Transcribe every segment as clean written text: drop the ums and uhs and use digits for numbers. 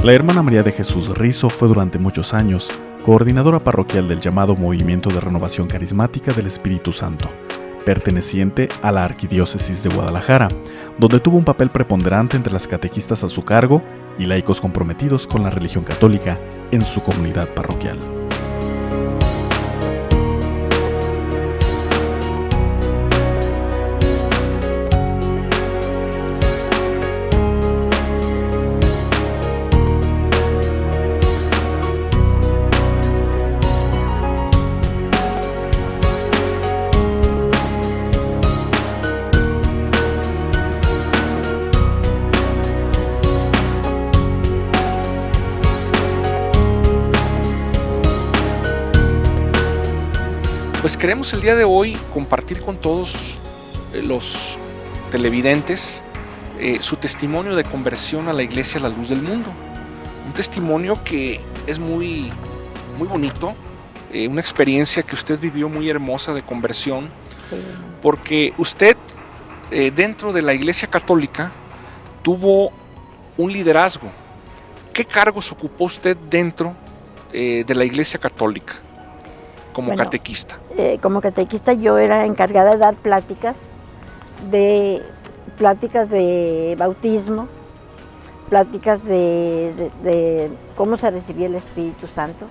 La hermana María de Jesús Rizo fue durante muchos años coordinadora parroquial del llamado Movimiento de Renovación Carismática del Espíritu Santo, perteneciente a la Arquidiócesis de Guadalajara, donde tuvo un papel preponderante entre las catequistas a su cargo y laicos comprometidos con la religión católica en su comunidad parroquial. Pues queremos el día de hoy compartir con todos los televidentes su testimonio de conversión a la Iglesia La Luz del Mundo. Un testimonio que es muy bonito, una experiencia que usted vivió muy hermosa de conversión, porque usted dentro de la Iglesia Católica tuvo un liderazgo. ¿Qué cargos ocupó usted dentro de la Iglesia Católica? Como catequista. Como catequista yo era encargada de dar pláticas de bautismo, pláticas de cómo se recibía el Espíritu Santo,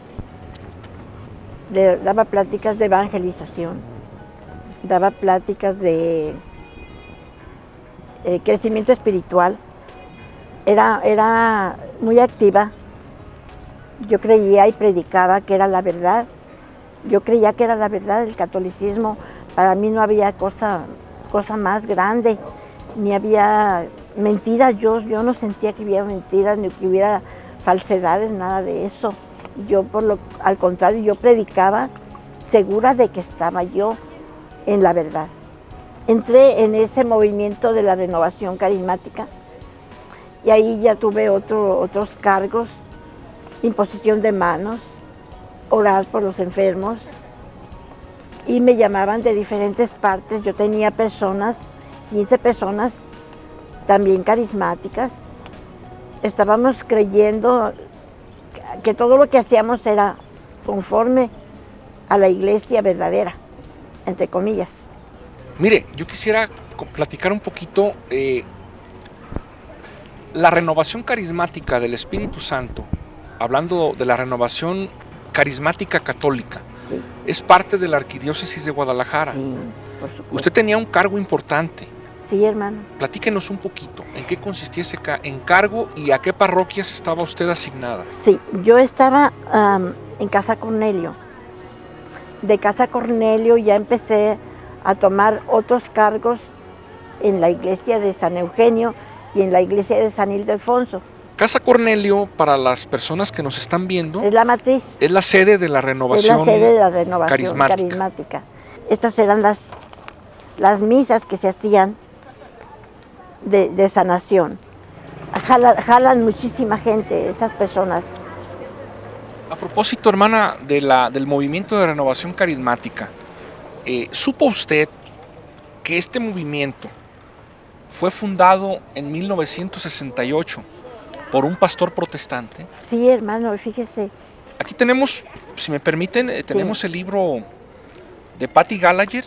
daba pláticas de evangelización, daba pláticas de crecimiento espiritual. Era muy activa. Yo creía y predicaba que era la verdad. Yo creía que era la verdad del catolicismo. Para mí no había cosa más grande, ni había mentiras. Yo no sentía que hubiera mentiras, ni que hubiera falsedades, nada de eso. Al contrario, yo predicaba segura de que estaba yo en la verdad. Entré en ese movimiento de la renovación carismática y ahí ya tuve otros cargos, imposición de manos, orar por los enfermos, y me llamaban de diferentes partes. Yo tenía 15 personas también carismáticas. Estábamos creyendo que todo lo que hacíamos era conforme a la iglesia verdadera, entre comillas. Mire, yo quisiera platicar un poquito la renovación carismática del Espíritu Santo, hablando de la renovación carismática católica. Sí. Es parte de la Arquidiócesis de Guadalajara. Sí, por supuesto. Usted tenía un cargo importante. Sí, hermano. Platíquenos un poquito, ¿en qué consistía ese encargo y a qué parroquias estaba usted asignada? Sí, yo estaba en Casa Cornelio. De Casa Cornelio ya empecé a tomar otros cargos en la iglesia de San Eugenio y en la iglesia de San Ildefonso. Casa Cornelio, para las personas que nos están viendo, es la matriz. Es la sede de la renovación, carismática. Estas eran las misas que se hacían de sanación. Jalan muchísima gente, esas personas. A propósito, hermana, del movimiento de renovación carismática, ¿supo usted que este movimiento fue fundado en 1968 por un pastor protestante? Sí, hermano, fíjese. Aquí tenemos, si me permiten, tenemos el libro de Patty Gallagher,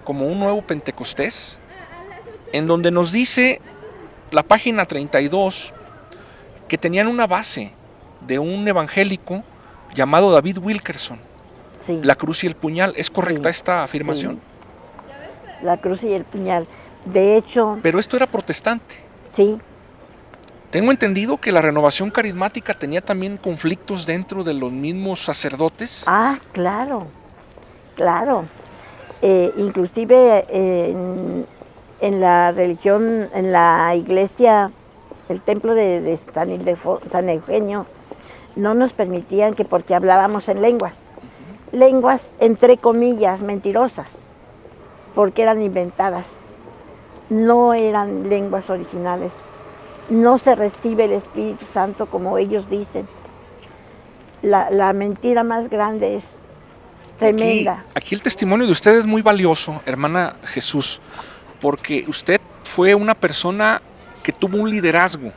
como un nuevo Pentecostés, en donde nos dice, la página 32, que tenían una base de un evangélico llamado David Wilkerson. Sí. La cruz y el puñal. ¿Es correcta esta afirmación? Sí. La cruz y el puñal. De hecho... Pero esto era protestante. Sí. Tengo entendido que la renovación carismática tenía también conflictos dentro de los mismos sacerdotes. Ah, claro. Inclusive en la religión, en la iglesia, el templo de San Eugenio, no nos permitían que, porque hablábamos en lenguas, lenguas entre comillas mentirosas, porque eran inventadas, no eran lenguas originales. No se recibe el Espíritu Santo como ellos dicen. La mentira más grande es tremenda. Aquí el testimonio de usted es muy valioso, hermana Jesús, porque usted fue una persona que tuvo un liderazgo.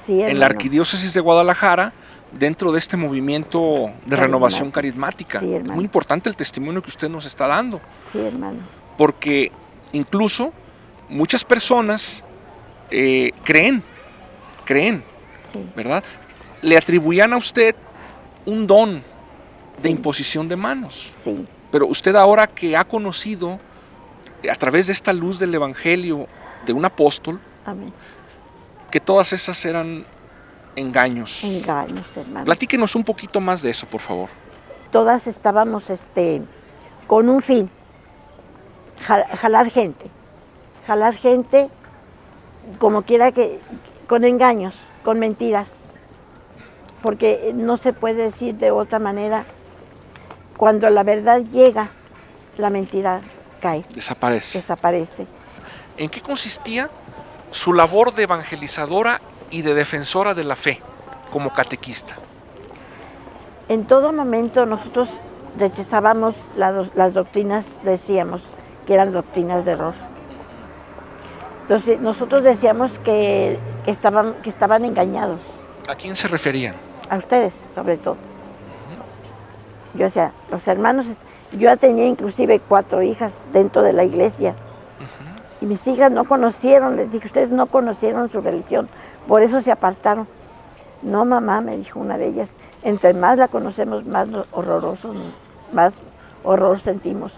Sí, en la hermano. Arquidiócesis de Guadalajara, dentro de este movimiento de renovación Carismática. carismática. Sí, Es hermano. muy importante el testimonio que usted nos está dando, Sí, hermano. porque incluso muchas personas creen, Sí, ¿verdad? Le atribuían a usted un don de Sí. imposición de manos. sí, Pero usted ahora que ha conocido a través de esta luz del Evangelio de un apóstol, amén. que todas esas eran engaños. Engaños, hermano. Platíquenos un poquito más de eso, por favor. Todas estábamos con un fin, jalar gente, como quiera que, con engaños, con mentiras, porque no se puede decir de otra manera, cuando la verdad llega, la mentira cae, Desaparece. desaparece. ¿En qué consistía su labor de evangelizadora y de defensora de la fe como catequista? En todo momento nosotros rechazábamos las doctrinas, decíamos que eran doctrinas de error. Entonces nosotros decíamos que estaban engañados, ¿A quién se referían? a ustedes sobre todo. Yo decía, los hermanos, yo ya tenía inclusive 4 hijas dentro de la iglesia. Y mis hijas no conocieron, les dije, ustedes no conocieron su religión, por eso se apartaron. No, mamá, me dijo una de ellas, entre más la conocemos, más más horror sentimos.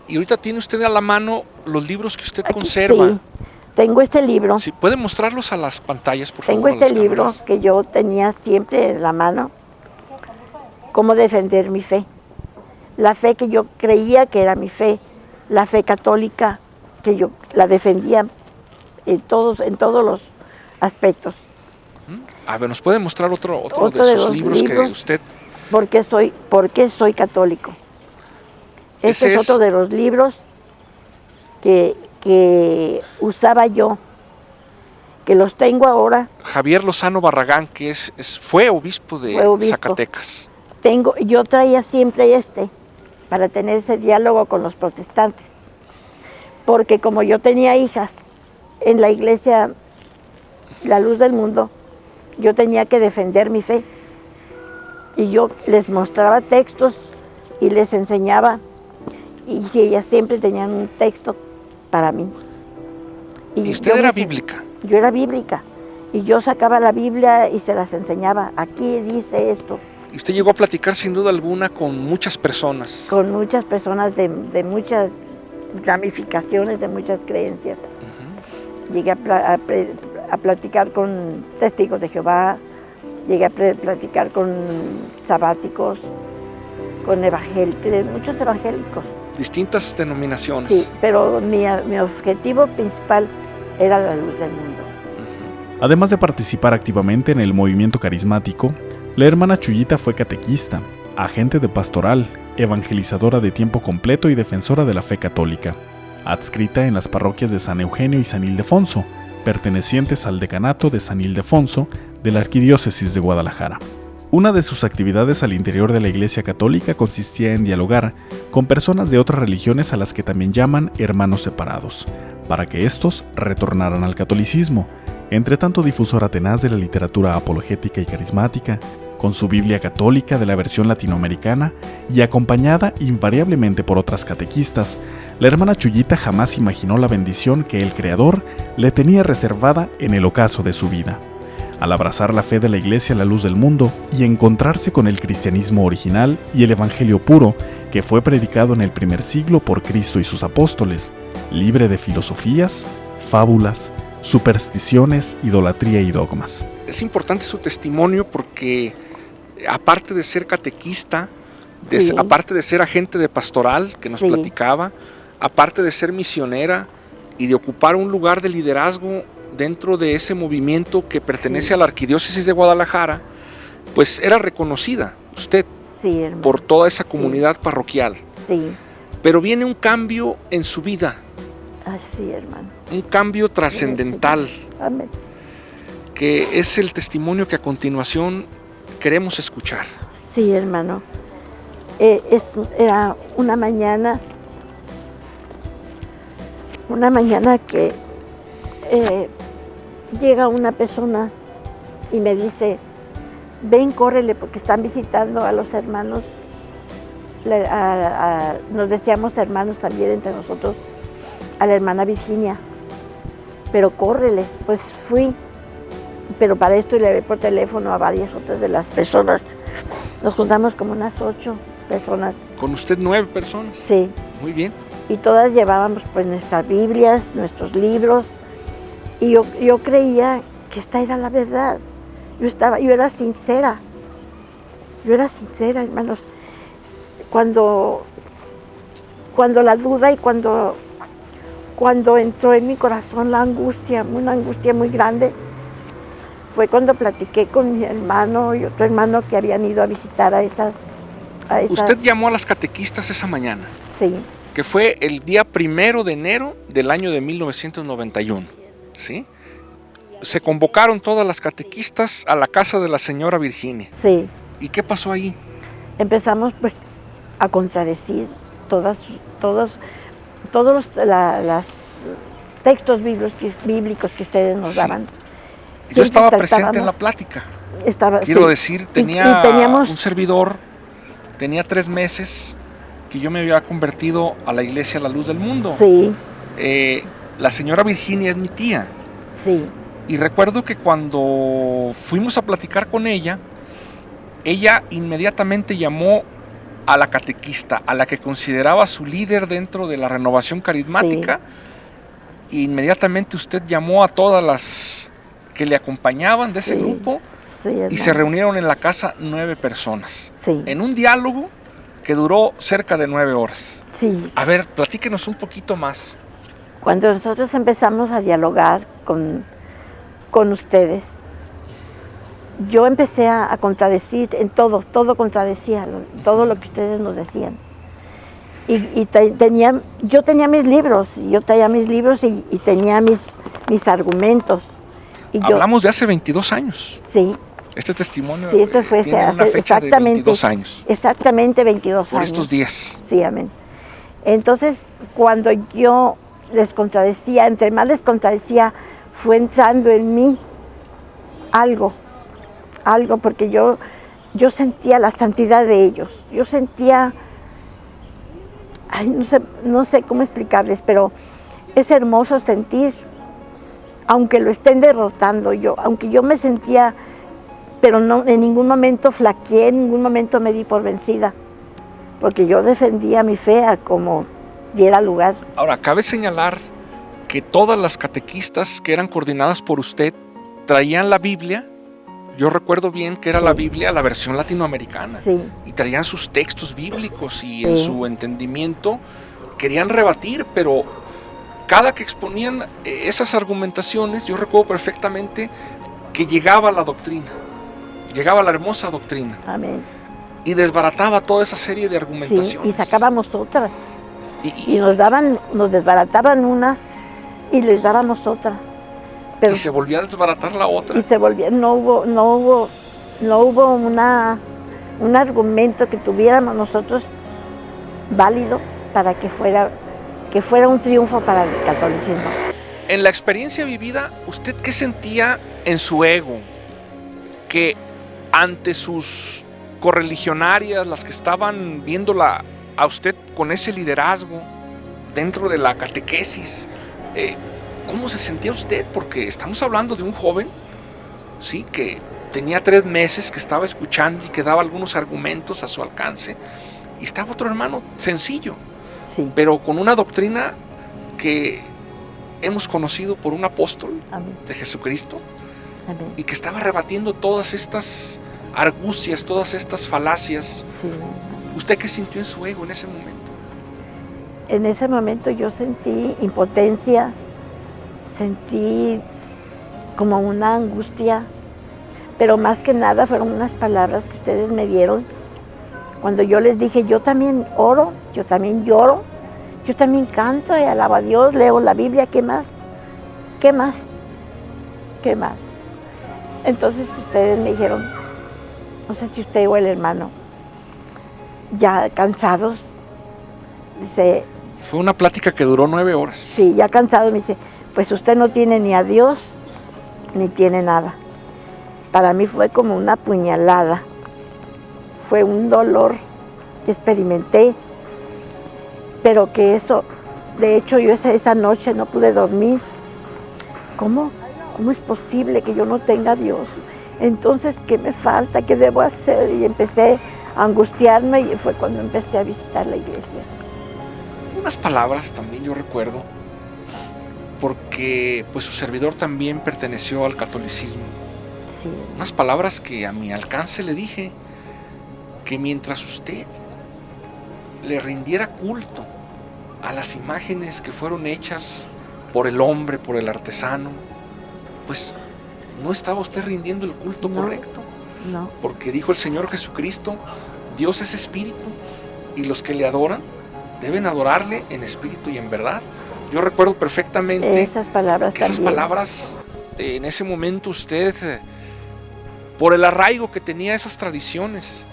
Y ahorita tiene usted a la mano los libros que usted conserva. Sí, tengo este libro, Si puede mostrarlos a las pantallas, por favor. tengo a este las libro cámaras. que yo tenía siempre en la mano, cómo defender mi fe. La fe que yo creía que era mi fe, la fe católica, que yo la defendía en todos los aspectos. A ver, ¿nos puede mostrar otro Otro de de sus los libros que libros. usted... ¿Por qué soy católico? Ese Este es es- otro de los libros que usaba yo, que los tengo ahora. Javier Lozano Barragán, que fue obispo de Fue obispo. Zacatecas. Yo traía siempre para tener ese diálogo con los protestantes, porque como yo tenía hijas en la iglesia, la luz del mundo, yo tenía que defender mi fe. Y yo les mostraba textos y les enseñaba, y si ellas siempre tenían un texto para mí. Y usted yo era me- bíblica. Yo era bíblica, y yo sacaba la Biblia y se las enseñaba. Aquí dice esto, Y usted llegó a platicar sin duda alguna con muchas personas. con muchas personas de muchas ramificaciones, de muchas creencias. Llegué a platicar con testigos de Jehová, llegué a platicar con sabáticos, con muchos evangélicos. Distintas denominaciones. Sí, pero mi objetivo principal era la luz del mundo. Además de participar activamente en el movimiento carismático, la hermana Chuyita fue catequista, agente de pastoral, evangelizadora de tiempo completo y defensora de la fe católica, adscrita en las parroquias de San Eugenio y San Ildefonso, pertenecientes al decanato de San Ildefonso de la Arquidiócesis de Guadalajara. Una de sus actividades al interior de la Iglesia Católica consistía en dialogar con personas de otras religiones a las que también llaman hermanos separados, para que éstos retornaran al catolicismo, entre tanto difusora tenaz de la literatura apologética y carismática, con su Biblia católica de la versión latinoamericana y acompañada invariablemente por otras catequistas. La hermana Chuyita jamás imaginó la bendición que el Creador le tenía reservada en el ocaso de su vida. Al abrazar la fe de la Iglesia a la luz del mundo y encontrarse con el cristianismo original y el evangelio puro que fue predicado en el primer siglo por Cristo y sus apóstoles, libre de filosofías, fábulas, supersticiones, idolatría y dogmas. Es importante su testimonio porque aparte de ser catequista, Sí. aparte de ser agente de pastoral que nos Sí. platicaba, aparte de ser misionera y de ocupar un lugar de liderazgo dentro de ese movimiento que pertenece Sí. a la Arquidiócesis de Guadalajara, pues era reconocida usted Sí, hermano. por toda esa comunidad parroquial. Sí, Pero viene un cambio en su vida, así, hermano. un cambio trascendental, Amén. que es el testimonio que a continuación queremos escuchar. Sí, hermano. Era una mañana que llega una persona y me dice, ven, córrele, porque están visitando a los hermanos, nos decíamos hermanos también entre nosotros, a la hermana Virginia, pero córrele. Pues fui, pero para esto le hablé por teléfono a varias otras de las personas. Nos juntamos como unas 8 personas. ¿Con usted 9 personas? Sí. Muy bien. Y todas llevábamos pues nuestras Biblias, nuestros libros, y yo creía que esta era la verdad. Yo era sincera, hermanos. Cuando la duda y cuando entró en mi corazón la angustia, una angustia muy grande, fue cuando platiqué con mi hermano y otro hermano que habían ido a visitar a esas. Usted llamó a las catequistas esa mañana. Sí. Que fue el día 1 de enero del año de 1991, ¿sí? Se convocaron todas las catequistas a la casa de la señora Virginia. Sí. ¿Y qué pasó ahí? Empezamos pues a contradecir todos los textos bíblicos que ustedes nos daban. Yo estaba presente en la plática. Quiero decir, teníamos un servidor, tenía 3 meses que yo me había convertido a la iglesia La Luz del Mundo. Sí. La señora Virginia es mi tía. Sí. Y recuerdo que cuando fuimos a platicar con ella inmediatamente llamó a la catequista, a la que consideraba su líder dentro de la renovación carismática. Sí. Inmediatamente usted llamó a todas las que le acompañaban de ese grupo, y se reunieron en la casa 9 personas. Sí. En un diálogo que duró cerca de 9 horas. Sí. A ver, platíquenos un poquito más. Cuando nosotros empezamos a dialogar con ustedes, yo empecé a contradecir en todo contradecía, todo lo que ustedes nos decían. Yo tenía mis libros, y tenía mis argumentos. Hablamos de hace 22 años. Sí. Este testimonio esto fue tiene una fecha de 22 años. Exactamente 22 por años. Por estos días. Sí, amén. Entonces, cuando yo les contradecía, entre más les contradecía, fue entrando en mí algo, porque yo sentía la santidad de ellos. Yo sentía, no sé cómo explicarles, pero es hermoso sentir, aunque lo estén derrotando aunque yo me sentía, pero no, en ningún momento flaqueé, en ningún momento me di por vencida, porque yo defendía mi fe a como diera lugar. Ahora, cabe señalar que todas las catequistas que eran coordinadas por usted traían la Biblia. Yo recuerdo bien que era la Biblia, la versión latinoamericana. Sí. Y traían sus textos bíblicos y en su entendimiento querían rebatir, pero cada que exponían esas argumentaciones, yo recuerdo perfectamente que llegaba la doctrina, llegaba la hermosa doctrina. Amén. Y desbarataba toda esa serie de argumentaciones. Sí, y sacábamos otras. Y nos desbarataban una y les dábamos otra. Pero, y se volvía a desbaratar la otra. Y se volvía, no hubo un argumento que tuviéramos nosotros válido para que fuera un triunfo para el catolicismo. En la experiencia vivida, ¿usted qué sentía en su ego? Que ante sus correligionarias, las que estaban viéndola a usted con ese liderazgo dentro de la catequesis, ¿cómo se sentía usted? Porque estamos hablando de un joven, sí, que tenía 3 meses, que estaba escuchando y que daba algunos argumentos a su alcance, y estaba otro hermano sencillo, sí, pero con una doctrina que hemos conocido por un apóstol Amén. De Jesucristo. Amén. Y que estaba rebatiendo todas estas argucias, todas estas falacias. Sí. ¿Usted qué sintió en su ego en ese momento? En ese momento yo sentí impotencia, sentí como una angustia, pero más que nada fueron unas palabras que ustedes me dieron cuando yo les dije, yo también oro, yo también lloro, yo también canto y alabo a Dios, leo la Biblia, ¿qué más? ¿Qué más? ¿Qué más? Entonces ustedes me dijeron, no sé si usted o el hermano, ya cansados, dice... Fue una plática que duró 9 horas. Sí, ya cansado, me dice, pues usted no tiene ni a Dios, ni tiene nada. para mí fue como una puñalada. Fue un dolor que experimenté, pero que eso, de hecho yo esa noche no pude dormir. ¿Cómo es posible que yo no tenga a Dios? Entonces, ¿qué me falta? ¿Qué debo hacer? Y empecé a angustiarme y fue cuando empecé a visitar la iglesia. Unas palabras también yo recuerdo, porque pues su servidor también perteneció al catolicismo. Sí. Unas palabras que a mi alcance le dije, que mientras usted le rindiera culto a las imágenes que fueron hechas por el hombre, por el artesano, pues no estaba usted rindiendo el culto correcto. No. Porque dijo el Señor Jesucristo, Dios es espíritu y los que le adoran deben adorarle en espíritu y en verdad. Yo recuerdo perfectamente esas palabras que esas palabras, en ese momento usted, por el arraigo que tenía esas tradiciones,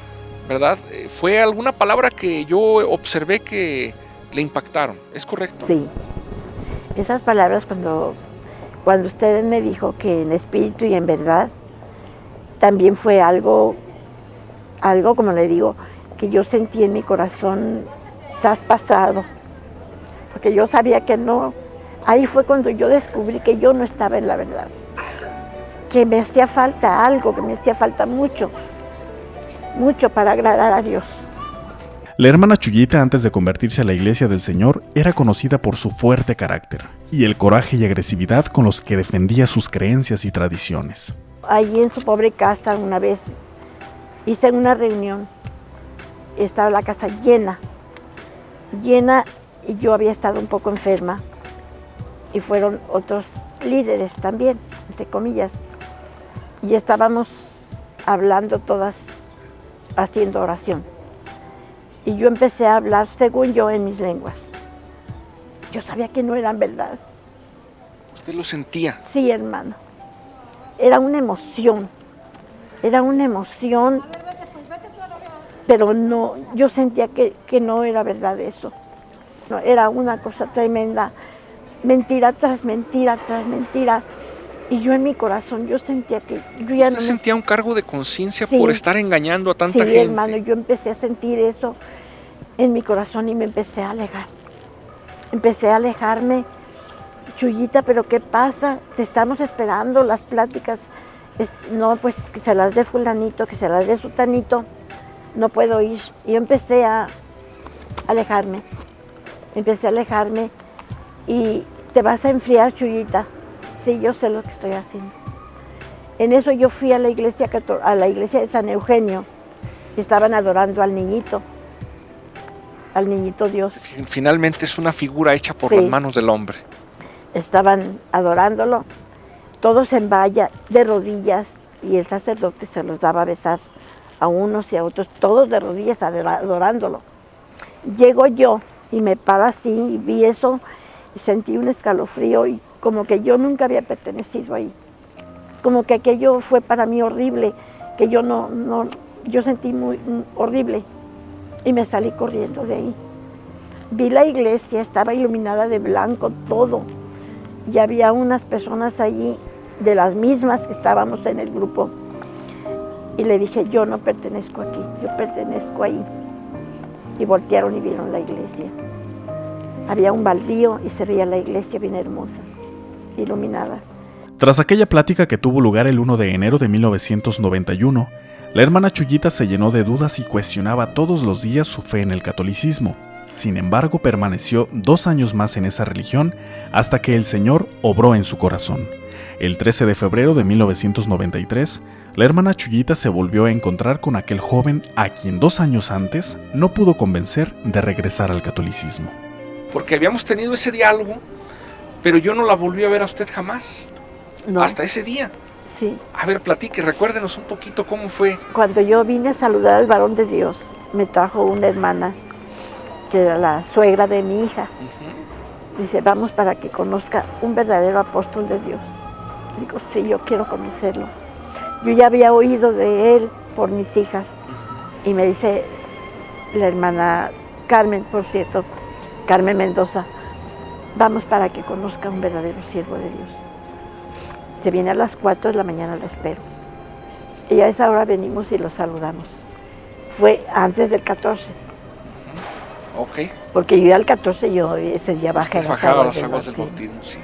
¿verdad? Fue alguna palabra que yo observé que le impactaron, ¿es correcto? Sí, esas palabras cuando usted me dijo que en espíritu y en verdad, también fue algo como le digo, que yo sentí en mi corazón traspasado, porque yo sabía que no, ahí fue cuando yo descubrí que yo no estaba en la verdad, que me hacía falta algo, que me hacía falta mucho para agradar a Dios. La hermana Chuyita, antes de convertirse a la Iglesia del Señor, era conocida por su fuerte carácter y el coraje y agresividad con los que defendía sus creencias y tradiciones. Allí en su pobre casa una vez hice una reunión, estaba la casa llena y yo había estado un poco enferma y fueron otros líderes también, entre comillas, y estábamos hablando todas, haciendo oración. Y yo empecé a hablar, según yo, en mis lenguas. Yo sabía que no eran verdad. ¿Usted lo sentía? Sí, hermano. Era una emoción, pero no, yo sentía que no era verdad eso. No, era una cosa tremenda, mentira tras mentira tras mentira. Y yo en mi corazón, yo sentía que yo ya ¿Usted no sentía un cargo de conciencia por estar engañando a tanta gente? Sí, hermano, yo empecé a sentir eso en mi corazón y me empecé a alejar. Empecé a alejarme. Chuyita, ¿pero qué pasa? Te estamos esperando las pláticas. No, pues que se las dé fulanito, que se las dé sutanito. No puedo ir. Y yo empecé a alejarme. Y te vas a enfriar, Chuyita. Sí, yo sé lo que estoy haciendo. En eso yo fui a la iglesia de San Eugenio y estaban adorando al niñito Dios. Finalmente es una figura hecha por las manos del hombre. Estaban adorándolo, todos en valla, de rodillas, y el sacerdote se los daba a besar a unos y a otros, todos de rodillas adorándolo. Llego yo y me paro así y vi eso y sentí un escalofrío y como que yo nunca había pertenecido ahí. Como que aquello fue para mí horrible, que yo yo sentí muy horrible y me salí corriendo de ahí. Vi la iglesia, estaba iluminada de blanco todo y había unas personas allí de las mismas que estábamos en el grupo y le dije, yo no pertenezco aquí, yo pertenezco ahí. Y voltearon y vieron la iglesia. Había un baldío y se veía la iglesia bien hermosa, iluminada. Tras aquella plática que tuvo lugar el 1 de enero de 1991, la hermana Chuyita se llenó de dudas y cuestionaba todos los días su fe en el catolicismo. Sin embargo, permaneció 2 años más en esa religión hasta que el Señor obró en su corazón. El 13 de febrero de 1993, la hermana Chuyita se volvió a encontrar con aquel joven a quien 2 años antes no pudo convencer de regresar al catolicismo. Porque habíamos tenido ese diálogo, pero yo no la volví a ver a usted jamás. No. Hasta ese día. Sí. A ver, platique, recuérdenos un poquito cómo fue. Cuando yo vine a saludar al varón de Dios, me trajo una hermana, que era la suegra de mi hija. Dice, vamos para que conozca un verdadero apóstol de Dios. Digo, sí, yo quiero conocerlo. Yo ya había oído de él por mis hijas. Y me dice la hermana Carmen, por cierto, Carmen Mendoza, vamos para que conozca un verdadero siervo de Dios. Se viene a las 4 de la mañana, la espero. Y a esa hora venimos y los saludamos. Fue antes del 14. Ok. Porque yo al 14 yo ese día bajé Usted bajaba las aguas del bautismo, sí.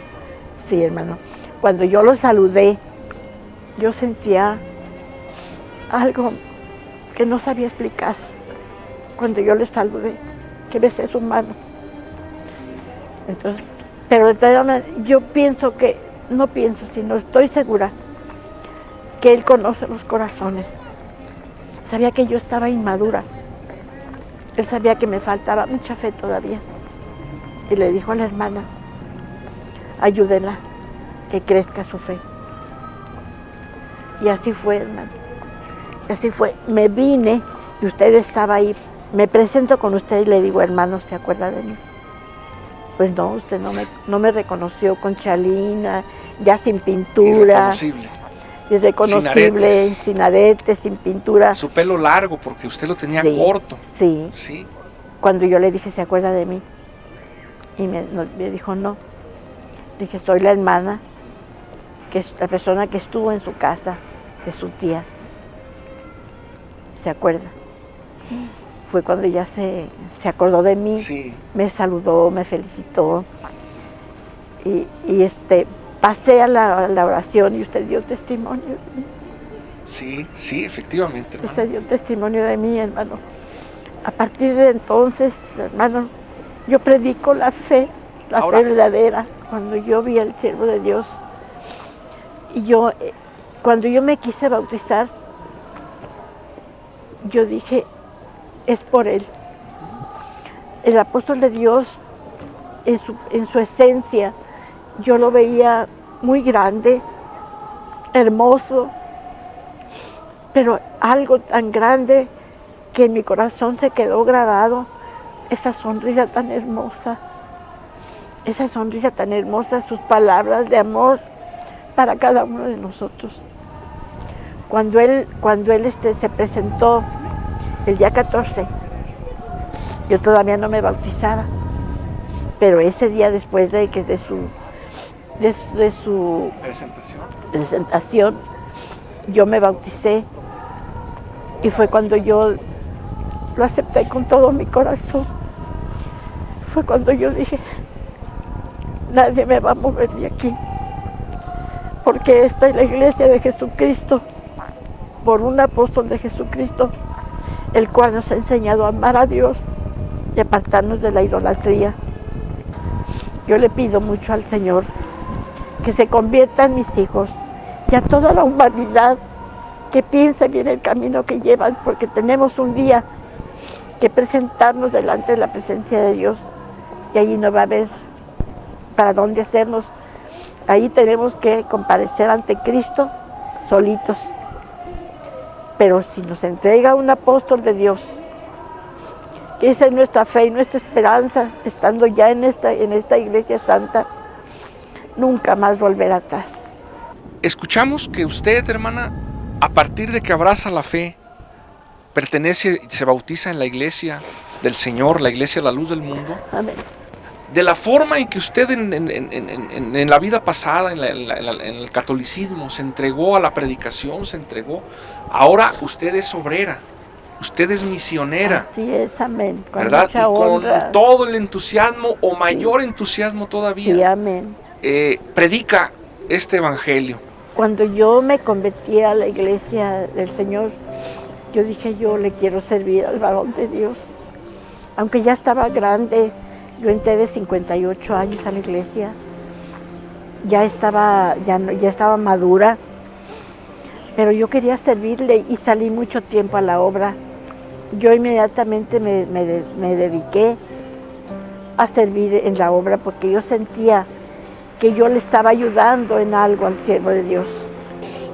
Sí, hermano. Cuando yo los saludé, yo sentía algo que no sabía explicar. Cuando yo les saludé, que besé su mano. Entonces, pero de todas maneras, yo pienso que, no pienso, sino estoy segura que Él conoce los corazones. Sabía que yo estaba inmadura. Él sabía que me faltaba mucha fe todavía. Y le dijo a la hermana, ayúdenla, que crezca su fe. Y así fue, hermano. Así fue. Me vine y usted estaba ahí. Me presento con usted y le digo, hermano, ¿se acuerda de mí? Pues no, usted no me reconoció con chalina, ya sin pintura. Irreconocible, sin aretes, sin pintura. Su pelo largo, porque usted lo tenía corto. Sí. Sí. Cuando yo le dije, ¿se acuerda de mí? Y me dijo, no. Dije, soy la hermana, que es la persona que estuvo en su casa, de su tía. ¿Se acuerda? Fue cuando ella se acordó de mí, sí. Me saludó, me felicitó. Y pasé a la oración y usted dio testimonio de mí. Sí, sí, efectivamente, hermano. Usted dio testimonio de mí, hermano. A partir de entonces, hermano, yo predico la fe verdadera. Cuando yo vi al siervo de Dios, y cuando yo me quise bautizar, yo dije, es por Él. El apóstol de Dios, en su esencia, yo lo veía muy grande, hermoso, pero algo tan grande que en mi corazón se quedó grabado, esa sonrisa tan hermosa, sus palabras de amor para cada uno de nosotros. Cuando él se presentó el día 14, yo todavía no me bautizaba, pero ese día después de su presentación, yo me bauticé y fue cuando yo lo acepté con todo mi corazón. Fue cuando yo dije, nadie me va a mover de aquí, porque esta es la iglesia de Jesucristo, por un apóstol de Jesucristo, el cual nos ha enseñado a amar a Dios y apartarnos de la idolatría. Yo le pido mucho al Señor que se convierta en mis hijos y a toda la humanidad que piense bien el camino que llevan, porque tenemos un día que presentarnos delante de la presencia de Dios y allí no va a haber para dónde hacernos. Ahí tenemos que comparecer ante Cristo solitos. Pero si nos entrega un apóstol de Dios, que esa es nuestra fe y nuestra esperanza, estando ya en esta iglesia santa, nunca más volver atrás. Escuchamos que usted, hermana, a partir de que abraza la fe, pertenece y se bautiza en la iglesia del Señor, la iglesia La Luz del Mundo. Amén. De la forma en que usted en la vida pasada, en el catolicismo, se entregó a la predicación, ahora usted es obrera, usted es misionera. Así es, amén. Con ¿verdad? Mucha y con honra. todo el entusiasmo o mayor entusiasmo todavía. Sí, amén. Predica este evangelio. Cuando yo me convertí a la iglesia del Señor, yo dije, yo le quiero servir al varón de Dios. Aunque ya estaba grande, yo entré de 58 años a la iglesia, ya estaba madura, pero yo quería servirle y salí mucho tiempo a la obra. Yo inmediatamente me dediqué a servir en la obra porque yo sentía que yo le estaba ayudando en algo al siervo de Dios.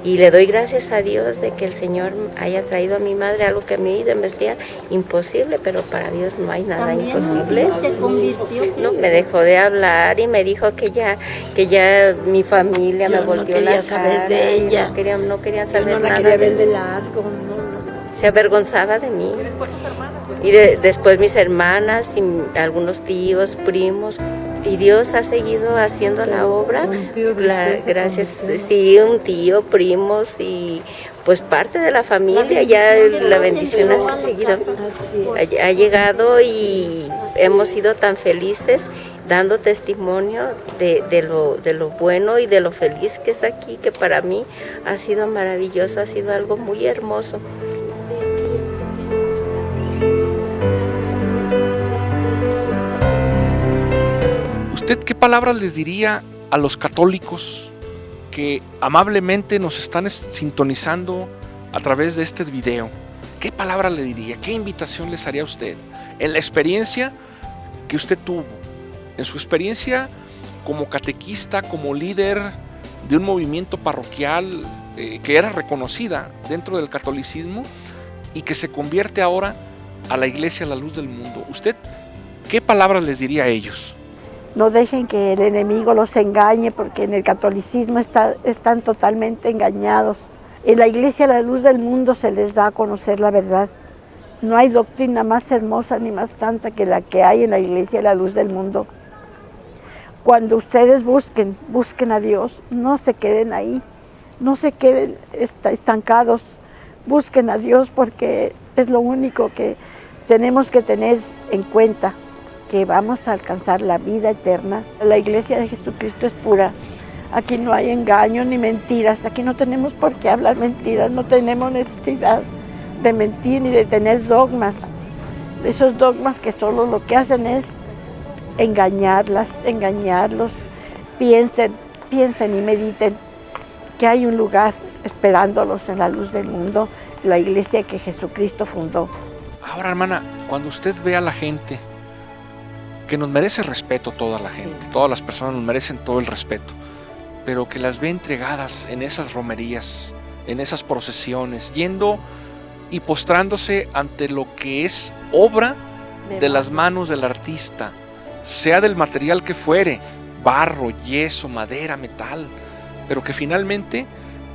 Y le doy gracias a Dios de que el Señor haya traído a mi madre algo que a mí me decía imposible, pero para Dios no hay nada imposible. Se convirtió. No, me dejó de hablar y me dijo que ya mi familia me volvió la cara. Saber de ella. No querían saber nada. No la quería ver de largo. No. Se avergonzaba de mí. ¿Y después sus hermanas? Y después mis hermanas y algunos tíos, primos. Y Dios ha seguido haciendo la obra, gracias, sí, un tío, primos y pues parte de la familia, ya la bendición ha seguido, ha llegado y hemos sido tan felices dando testimonio de lo bueno y de lo feliz que es aquí, que para mí ha sido maravilloso, ha sido algo muy hermoso. ¿Usted qué palabras les diría a los católicos que amablemente nos están sintonizando a través de este video? ¿Qué palabra le diría? ¿Qué invitación les haría a usted? En la experiencia que usted tuvo, en su experiencia como catequista, como líder de un movimiento parroquial que era reconocida dentro del catolicismo y que se convierte ahora a la Iglesia, a la luz del mundo. ¿Usted qué palabras les diría a ellos? No dejen que el enemigo los engañe, porque en el catolicismo están totalmente engañados. En la Iglesia, a la luz del mundo, se les da a conocer la verdad. No hay doctrina más hermosa ni más santa que la que hay en la Iglesia, a la luz del mundo. Cuando ustedes busquen a Dios, no se queden ahí, no se queden estancados. Busquen a Dios, porque es lo único que tenemos que tener en cuenta, que vamos a alcanzar la vida eterna. La Iglesia de Jesucristo es pura. Aquí no hay engaño ni mentiras. Aquí no tenemos por qué hablar mentiras. No tenemos necesidad de mentir ni de tener dogmas. Esos dogmas que solo lo que hacen es engañarlos. Piensen y mediten que hay un lugar esperándolos en la luz del mundo, la Iglesia que Jesucristo fundó. Ahora, hermana, cuando usted ve a la gente, que nos merece respeto, toda la gente, todas las personas nos merecen todo el respeto, pero que las ve entregadas en esas romerías, en esas procesiones, yendo y postrándose ante lo que es obra de las manos del artista, sea del material que fuere, barro, yeso, madera, metal, pero que finalmente,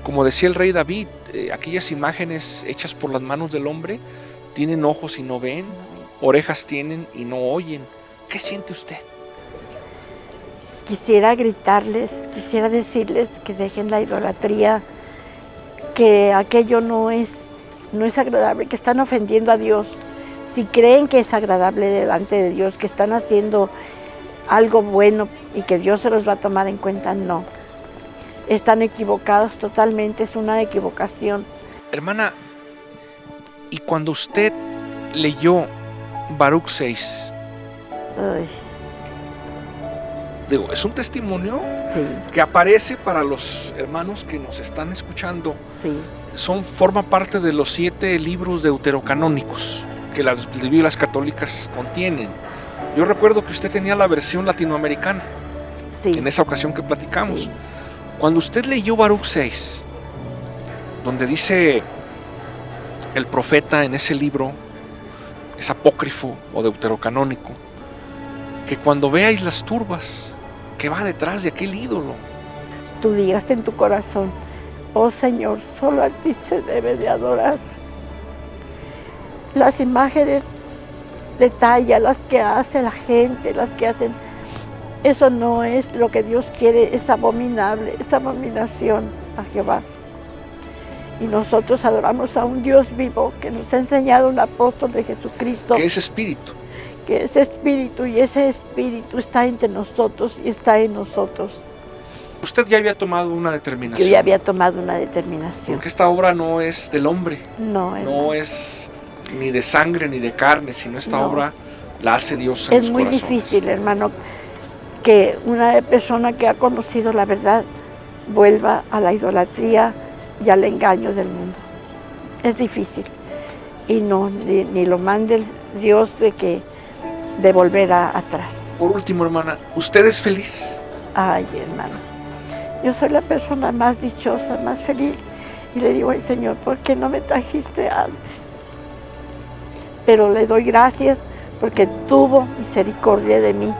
como decía el rey David, aquellas imágenes hechas por las manos del hombre tienen ojos y no ven, orejas tienen y no oyen. ¿Qué siente usted? Quisiera gritarles, quisiera decirles que dejen la idolatría, que aquello no es agradable, que están ofendiendo a Dios. Si creen que es agradable delante de Dios, que están haciendo algo bueno y que Dios se los va a tomar en cuenta, no. Están equivocados totalmente, es una equivocación. Hermana, y cuando usted leyó Baruch 6, digo, es un testimonio que aparece para los hermanos que nos están escuchando. Forma parte de los 7 libros deuterocanónicos que las Biblias católicas contienen. Yo recuerdo que usted tenía la versión latinoamericana, en esa ocasión que platicamos. Cuando usted leyó Baruch 6, donde dice el profeta en ese libro, es apócrifo o deuterocanónico, que cuando veáis las turbas que va detrás de aquel ídolo, tú digas en tu corazón: oh Señor, solo a ti se debe de adorar. Las imágenes de talla, las que hace la gente, las que hacen, eso no es lo que Dios quiere, es abominable, es abominación a Jehová. Y nosotros adoramos a un Dios vivo que nos ha enseñado un apóstol de Jesucristo. Que es espíritu. Que es espíritu, y ese espíritu está entre nosotros y está en nosotros. Usted ya había tomado una determinación. Yo ya había tomado una determinación. Porque esta obra no es del hombre. No es ni de sangre ni de carne, sino esta obra la hace Dios en los corazones. Es muy difícil, hermano, que una persona que ha conocido la verdad vuelva a la idolatría y al engaño del mundo. Es difícil. Y ni lo mande Dios de volver atrás. Por último, hermana, ¿usted es feliz? Ay, hermano, yo soy la persona más dichosa, más feliz. Y le digo al Señor: ¿por qué no me trajiste antes? Pero le doy gracias porque tuvo misericordia de mí.